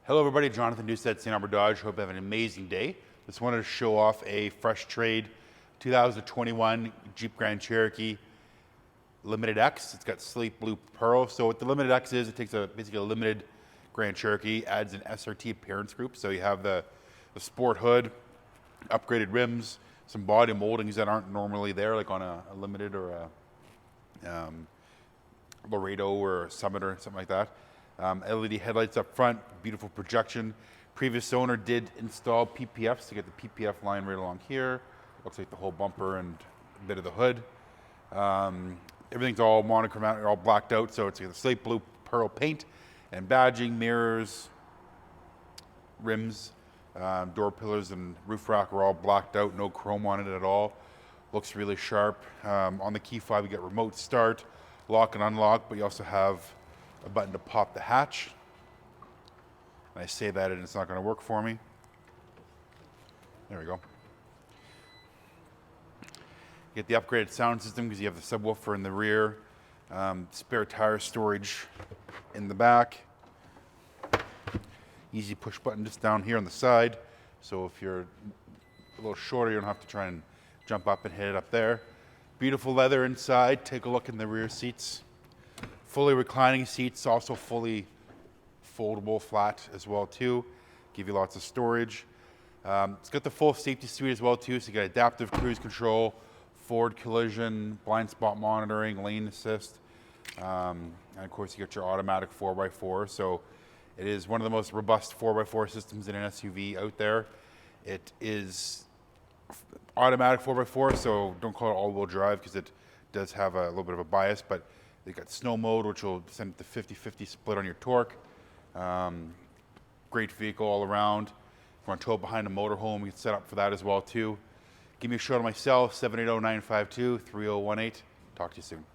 Hello everybody, Jonathan Doucette, St.Albert Dodge. Hope you have an amazing day. Just wanted to show off a fresh trade 2021 Jeep Grand Cherokee Limited X. It's got slate blue pearl. So what the Limited X is, it takes basically a limited Grand Cherokee, adds an SRT appearance group. So you have the sport hood, upgraded rims, some body moldings that aren't normally there, like on a Limited or a Laredo or a Summit or something like that. LED headlights up front, beautiful projection. Previous owner did install PPFs to get the PPF line right along here. Looks like the whole bumper and a bit of the hood. Everything's all monochromatic, all blacked out, so it's got the slate blue pearl paint and badging, mirrors, rims, door pillars and roof rack are all blacked out, no chrome on it at all. Looks really sharp. On the key fob, you get remote start, lock and unlock, but you also have a button to pop the hatch. And I say that and it's not going to work for me. There we go. You get the upgraded sound system because you have the subwoofer in the rear, spare tire storage in the back. Easy push button just down here on the side. So if you're a little shorter, you don't have to try and jump up and hit it up there. Beautiful leather inside. Take a look in the rear seats. Fully reclining seats, also fully foldable flat as well too. Give you lots of storage. It's got the full safety suite as well too, so you got adaptive cruise control, forward collision, blind spot monitoring, lane assist, and of course you got your automatic 4x4. So it is one of the most robust 4x4 systems in an SUV out there. It is automatic 4x4, so don't call it all-wheel drive because it does have a little bit of a bias, but they got snow mode, which will send the 50-50 split on your torque. Great vehicle all around. If you want to tow it behind a motorhome, you can set up for that as well too. Give me a shout on my cell, 780-952-3018. Talk to you soon.